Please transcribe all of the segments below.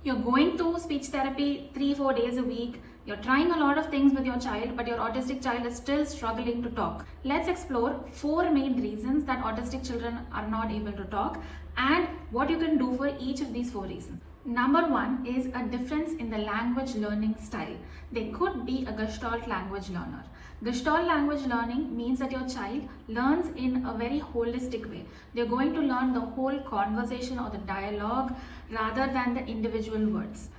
You're going to speech therapy 3-4 days a week. You're trying a lot of things with your child, but your autistic child is still struggling to talk. Let's explore 4 main reasons that autistic children are not able to talk and what you can do for each of these 4 reasons. Number 1 is a difference in the language learning style. They could be a Gestalt language learner. Gestalt language learning means that your child learns in a very holistic way. They're going to learn the whole conversation or the dialogue rather than the individual words.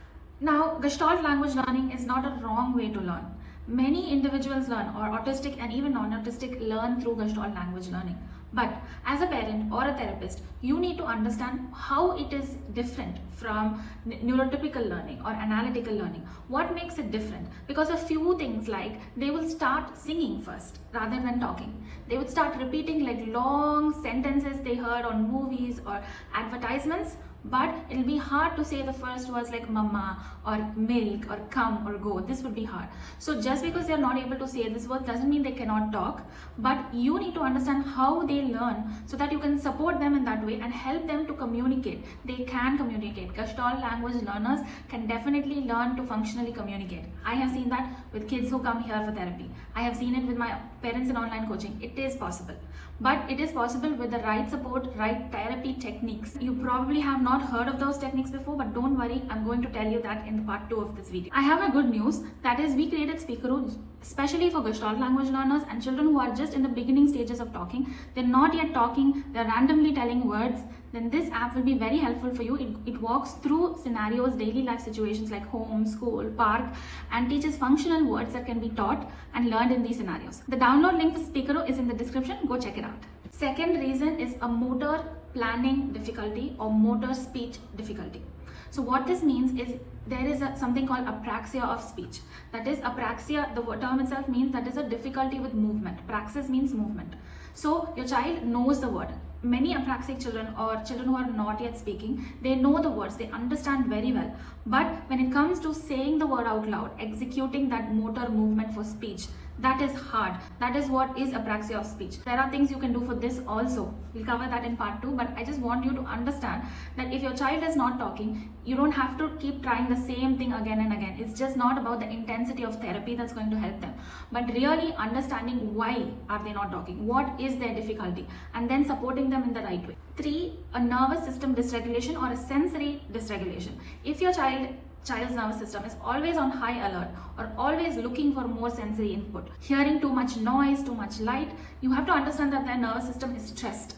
Now, Gestalt language learning is not a wrong way to learn. Many individuals learn, or autistic and even non-autistic learn through Gestalt language learning. But as a parent or a therapist, you need to understand how it is different from neurotypical learning or analytical learning. What makes it different? Because a few things like they will start singing first rather than talking. They would start repeating like long sentences they heard on movies or advertisements, but it'll be hard to say the first words like mama or milk or come or go. This would be hard. So just because they're not able to say this word doesn't mean they cannot talk, but you need to understand how they learn so that you can support them in that way and help them to communicate. They can communicate. Gestalt language learners can definitely learn to functionally communicate. I have seen that with kids who come here for therapy. I have seen it with my parents in online coaching. It is possible. But it is possible with the right support, right therapy techniques. You probably have not heard of those techniques before, but don't worry, I'm going to tell you that in the part 2 of this video. I have a good news, that is we created Speakeroo especially for Gestalt language learners and children who are just in the beginning stages of talking. They're not yet talking, they're randomly telling words. Then this app will be very helpful for you. It walks through scenarios, daily life situations like home, school, park, and teaches functional words that can be taught and learned in these scenarios. The download link for Speakeroo is in the description. Go check it out. Second reason is a motor planning difficulty or motor speech difficulty. So what this means is there is something called apraxia of speech. That is, apraxia, the term itself means that is a difficulty with movement. Praxis means movement. So your child knows the word. Many apraxic children or children who are not yet speaking, they know the words, they understand very well. But when it comes to saying the word out loud, executing that motor movement for speech, that is hard. That is what is apraxia of speech. There are things you can do for this also. We'll cover that in part 2, but I just want you to understand that if your child is not talking, you don't have to keep trying the same thing again and again. It's just not about the intensity of therapy that's going to help them, but really understanding why are they not talking, what is their difficulty, and then supporting them in the right way. 3, a nervous system dysregulation or a sensory dysregulation. If your child's nervous system is always on high alert or always looking for more sensory input, hearing too much noise, too much light, you have to understand that their nervous system is stressed.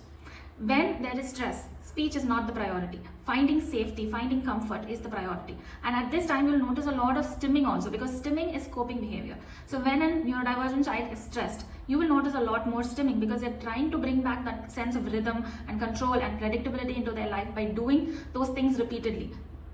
When there is stress, speech is not the priority. Finding safety, finding comfort is the priority. And at this time, you'll notice a lot of stimming also, because stimming is coping behavior. So when a neurodivergent child is stressed, you will notice a lot more stimming because they're trying to bring back that sense of rhythm and control and predictability into their life by doing those things repeatedly.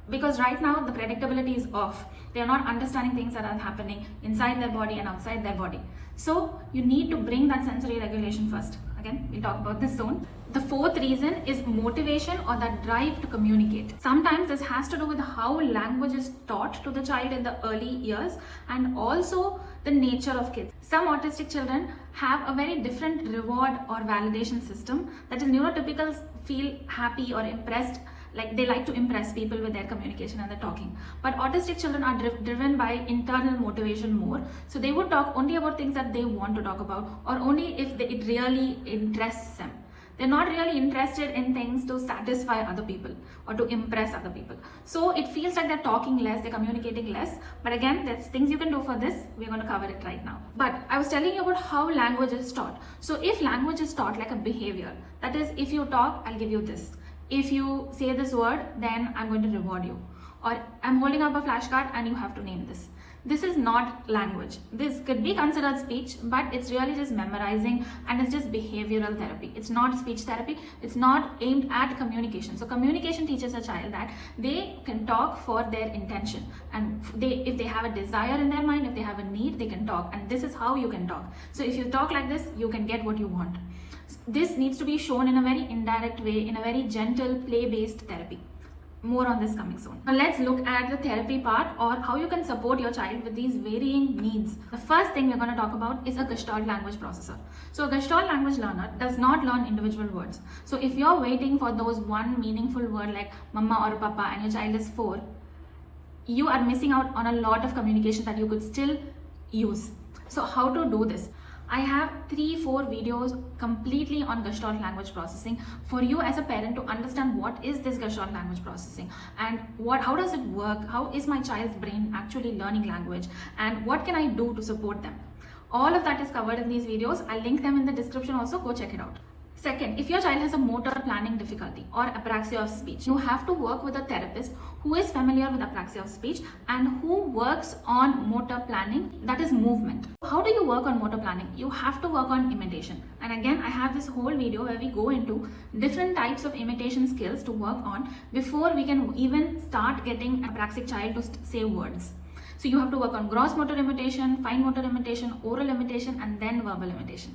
Because right now the predictability is off. They are not understanding things that are happening inside their body and outside their body. So you need to bring that sensory regulation first. Again, we'll talk about this soon. The 4th reason is motivation or that drive to communicate. Sometimes this has to do with how language is taught to the child in the early years and also the nature of kids. Some autistic children have a very different reward or validation system. That is, neurotypicals feel happy or impressed, like they like to impress people with their communication and their talking. But autistic children are driven by internal motivation more. So they would talk only about things that they want to talk about or only if it really interests them. They're not really interested in things to satisfy other people or to impress other people. So it feels like they're talking less, they're communicating less. But again, there's things you can do for this. We're going to cover it right now. But I was telling you about how language is taught. So if language is taught like a behavior, that is, if you talk, I'll give you this. If you say this word, then I'm going to reward you. Or I'm holding up a flashcard and you have to name this. This is not language. This could be considered speech, but it's really just memorizing and it's just behavioral therapy. It's not speech therapy. It's not aimed at communication. So communication teaches a child that they can talk for their intention. And if they have a desire in their mind, if they have a need, they can talk. And this is how you can talk. So if you talk like this, you can get what you want. This needs to be shown in a very indirect way, in a very gentle, play-based therapy. More on this coming soon. Now let's look at the therapy part or how you can support your child with these varying needs. The first thing we're going to talk about is a Gestalt language processor. So a Gestalt language learner does not learn individual words. So if you're waiting for those one meaningful word like mama or papa and your child is 4, you are missing out on a lot of communication that you could still use. So how to do this? I have 3-4 videos completely on Gestalt language processing for you as a parent to understand what is this Gestalt language processing and how does it work, how is my child's brain actually learning language, and what can I do to support them. All of that is covered in these videos. I'll link them in the description also, go check it out. Second, if your child has a motor planning difficulty or apraxia of speech, you have to work with a therapist who is familiar with apraxia of speech and who works on motor planning, that is movement. How do you work on motor planning? You have to work on imitation. And again, I have this whole video where we go into different types of imitation skills to work on before we can even start getting an apraxic child to say words. So you have to work on gross motor imitation, fine motor imitation, oral imitation, and then verbal imitation.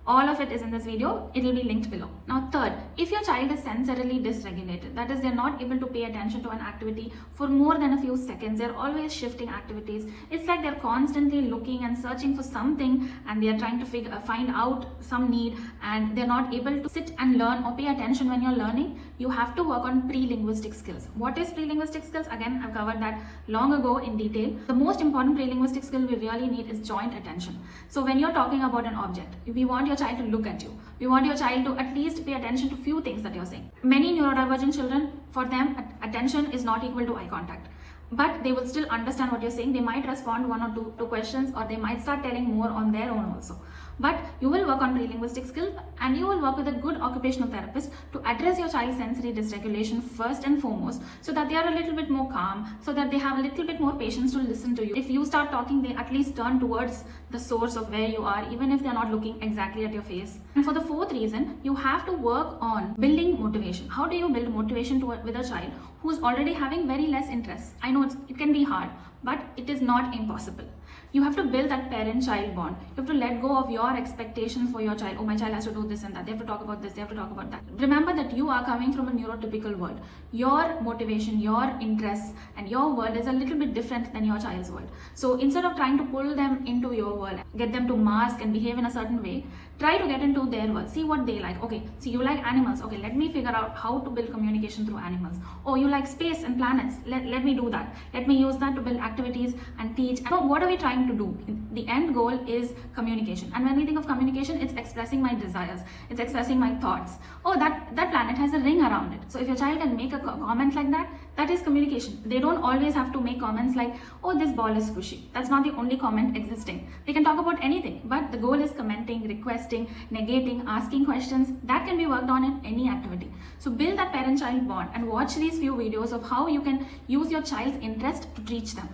All of it is in this video. It will be linked below. Now third, if your child is sensorily dysregulated, that is they're not able to pay attention to an activity for more than a few seconds, they're always shifting activities. It's like they're constantly looking and searching for something and they're trying to find out some need, and they're not able to sit and learn or pay attention when you're learning. You have to work on pre-linguistic skills. What is pre-linguistic skills? Again, I've covered that long ago in detail. The most important pre-linguistic skill we really need is joint attention. So when you're talking about an object, we want your child to look at you. We want your child to at least pay attention to few things that you're saying. Many neurodivergent children, for them, attention is not equal to eye contact. But they will still understand what you're saying. They might respond one or two questions, or they might start telling more on their own also. But you will work on pre-linguistic skills, and you will work with a good occupational therapist to address your child's sensory dysregulation first and foremost, so that they are a little bit more calm, so that they have a little bit more patience to listen to you. If you start talking, they at least turn towards the source of where you are, even if they're not looking exactly at your face. And for the fourth reason, you have to work on building motivation. How do you build motivation with a child who's already having very less interest? I know it can be hard, but it is not impossible. You have to build that parent-child bond. You have to let go of your expectations for your child. Oh, my child has to do this and that. They have to talk about this, they have to talk about that. Remember that you are coming from a neurotypical world. Your motivation, your interests, and your world is a little bit different than your child's world. So instead of trying to pull them into your world, get them to mask and behave in a certain way, try to get into their world. See what they like. Okay, so you like animals. Okay, let me figure out how to build communication through animals. Oh, you like space and planets. Let me do that. Let me use that to build activities and teach. And what are we trying to do? The end goal is communication. And when we think of communication, it's expressing my desires. It's expressing my thoughts. Oh, that planet has a ring around it. So if your child can make a comment like that, that is communication. They don't always have to make comments like, oh, this ball is squishy. That's not the only comment existing. They can talk about anything, but the goal is commenting, requesting, negating, asking questions. That can be worked on in any activity. So build that parent-child bond and watch these few videos of how you can use your child's interest to teach them.